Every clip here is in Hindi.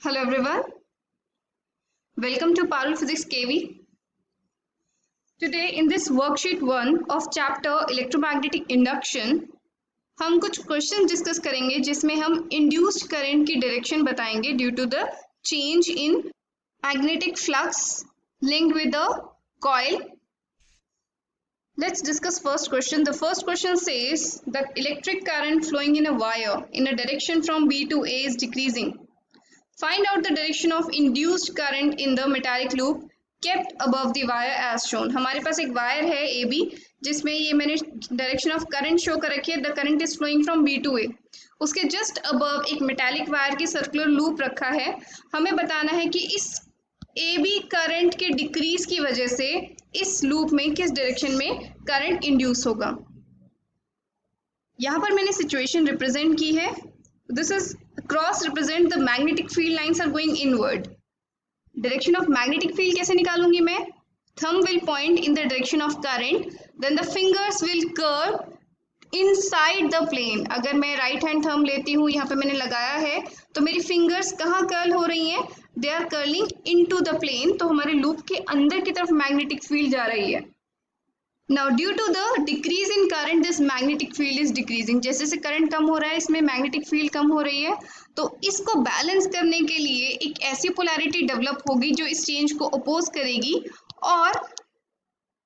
Hello everyone, welcome to Parallel Physics KV. Today in this worksheet 1 of chapter electromagnetic induction हम कुछ क्वेश्चन डिस्कस करेंगे जिसमें हम इंड्यूस्ड करंट की डायरेक्शन बताएंगे due to the change in magnetic flux linked with the coil. Let's discuss first question. The first question says that electric current flowing in a wire in a direction from B to A is decreasing. Find out the direction of induced current in the metallic loop kept above the wire as shown. हमारे पास एक वायर है AB जिसमें ये मैंने डायरेक्शन ऑफ करंट शो कर रखी है. The current is flowing from B to A. उसके जस्ट अबव एक मेटालिक वायर की सर्कुलर लूप रखा है. हमें बताना है कि इस AB करंट के डिक्रीज की वजह से इस लूप में किस डायरेक्शन में करंट इंड्यूस होगा. यहाँ पर मैंने सिचुएशन रिप्रेजेंट की है. This is cross represent the magnetic field lines are going inward. Direction of magnetic field कैसे निकालूंगी मैं? Thumb will point in the direction of current, then the fingers will curve inside the plane. अगर मैं right hand thumb लेती हूँ, यहाँ पे मैंने लगाया है, तो मेरी fingers कहाँ curl हो रही हैं? They are curling into the plane. तो हमारे loop के अंदर की तरफ magnetic field जा रही है. Now due to the decrease in current this magnetic field is decreasing. जैसे जैसे करंट कम हो रहा है इसमें मैग्नेटिक फील्ड कम हो रही है. तो इसको बैलेंस करने के लिए एक ऐसी पोलैरिटी डेवलप होगी जो इस चेंज को अपोज करेगी और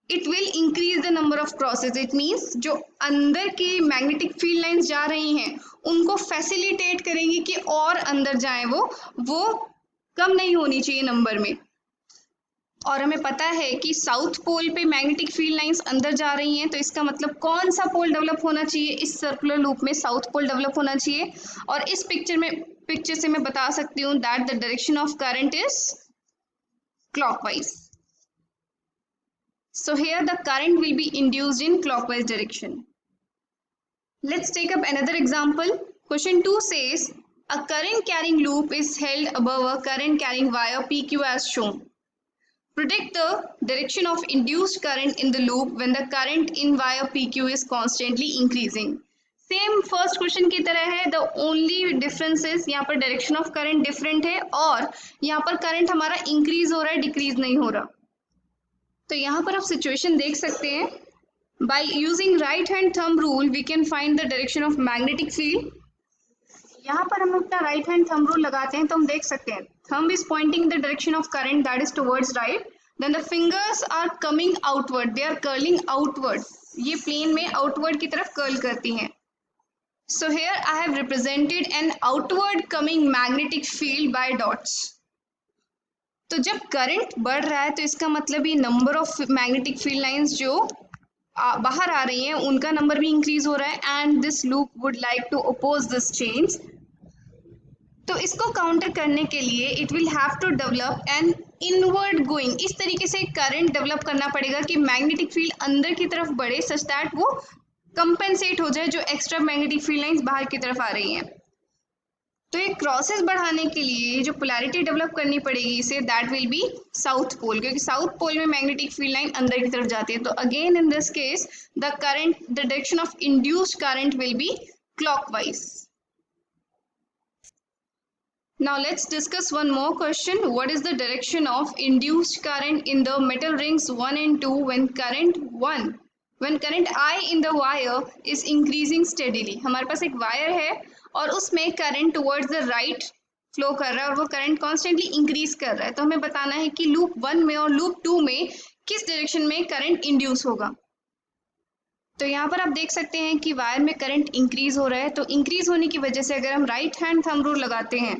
it will increase the number of crosses. It means जो अंदर की मैग्नेटिक फील्ड लाइंस जा रही हैं उनको फैसिलिटेट करेंगी कि और अंदर जाएं. वो कम नहीं होनी चाहिए नंबर में. और हमें पता है कि साउथ पोल पे मैग्नेटिक फील्ड लाइंस अंदर जा रही हैं. तो इसका मतलब कौन सा पोल डेवलप होना चाहिए? इस सर्कुलर लूप में साउथ पोल डेवलप होना चाहिए. और इस पिक्चर से मैं बता सकती हूँ that the direction of current is clockwise. So here the current will be induced in clockwise direction. Let's take up another example. Question 2 says a current carrying loop is held above a current carrying wire PQ as shown. Predict the direction of induced current in the loop when the current in wire PQ is constantly increasing. Same first question की तरह है. The only difference is यहाँ पर direction of current different है और यहाँ पर current हमारा increase हो रहा है, decrease नहीं हो रहा. तो यहाँ पर आप situation देख सकते हैं. By using right hand thumb rule we can find the direction of magnetic field. यहाँ पर हम अपना राइट हैंड थंब रूल लगाते हैं तो हम देख सकते हैं thumb is pointing in the direction of current that is towards right. Then the fingers are coming outward, they are curling outward. ये प्लेन में आउटवर्ड की तरफ कर्ल करती हैं. So here I have represented an outward coming magnetic field by dots. तो जब करंट बढ़ रहा है तो इसका मतलब ये number of magnetic field lines जो बाहर आ रही हैं उनका नंबर भी इंक्रीज हो रहा है. And this loop would like to oppose this change. तो इसको काउंटर करने के लिए it will have to develop an inward going. इस तरीके से करंट डेवलप करना पड़ेगा कि मैग्नेटिक फील्ड अंदर की तरफ बढ़े सच दैट वो कंपेंसेट हो जाए जो एक्स्ट्रा मैग्नेटिक फील्ड लाइंस बाहर की तरफ आ रही हैं. तो ये क्रॉसेस बढ़ाने के लिए जो पोलैरिटी डेवलप करनी पड़ेगी इसे that will be south pole, क्योंकि साउथ पोल में मैग्नेटिक फील्ड लाइन अंदर की तरफ जाती है. तो again in this case the direction of induced current will B clockwise. Now let's discuss one more question. What is the direction of induced current in the metal rings 1 and 2 when current I in the wire is increasing steadily? हमारे पास एक वायर है और उसमें current towards the right flow कर रहा है और वो करंट कॉन्स्टेंटली इंक्रीज कर रहा है. तो हमें बताना है कि लूप 1 में और लूप 2 में किस डायरेक्शन में करंट इंड्यूस होगा. तो यहाँ पर आप देख सकते हैं कि वायर में करंट इंक्रीज हो रहा है. तो इंक्रीज होने की वजह से अगर हम राइट हैंड थंब रूल लगाते हैं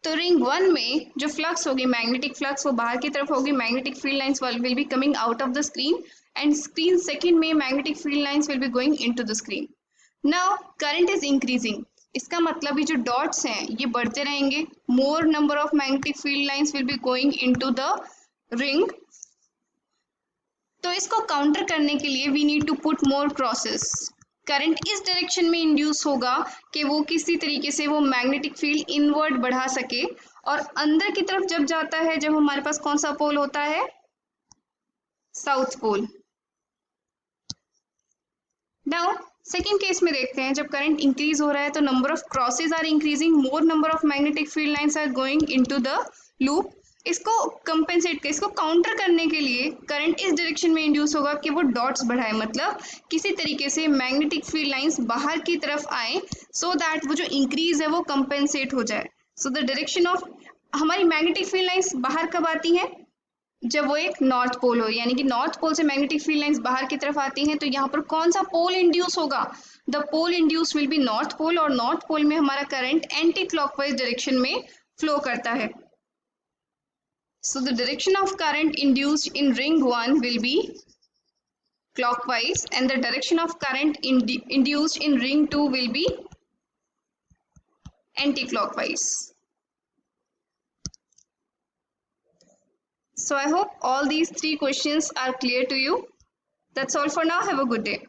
तो रिंग 1 में जो फ्लक्स होगी मैग्नेटिक फ्लक्स वो बाहर की तरफ होगी. Magnetic field lines will be coming out of the screen and screen second में magnetic field lines will be going into the screen. Now current is increasing. इसका मतलब ये जो डॉट्स हैं ये बढ़ते रहेंगे. More number of magnetic field lines will be going into the ring. तो इसको काउंटर करने के लिए we need to put more crosses. Current इस डायरेक्शन में इंड्यूस होगा कि वो किसी तरीके से वो मैग्नेटिक फील्ड इनवर्ड बढ़ा सके और अंदर की तरफ जब जाता है जब हमारे पास कौन सा पोल होता है? South pole. Now second case में देखते हैं, जब करंट इंक्रीज हो रहा है तो number of crosses are increasing, more number of magnetic field lines are going into the loop. इसको कंपेंसेट, इसको काउंटर करने के लिए करंट इस डायरेक्शन में इंड्यूस होगा कि वो डॉट्स बढ़ाए, मतलब किसी तरीके से मैग्नेटिक फील्ड लाइंस बाहर की तरफ आए, सो दैट वो जो इंक्रीज है वो कंपेंसेट हो जाए। सो द डायरेक्शन ऑफ हमारी मैग्नेटिक फील्ड लाइंस बाहर कब आती हैं? जब वो एक नॉर्थ पोल हो, यानी कि नॉर्थ पोल से मैग्नेटिक फील्ड लाइंस बाहर की तरफ आती हैं, तो यहाँ पर कौन सा पोल इंड्यूस होगा? The pole induce will be north pole, और नॉर्थ पोल में हमारा करंट एंटी क्लॉकवाइज डायरेक्शन में फ्लो करता है। So the direction of current induced in ring 1 will be clockwise, and the direction of current induced in ring 2 will be anti-clockwise. So I hope all these three questions are clear to you. That's all for now. Have a good day.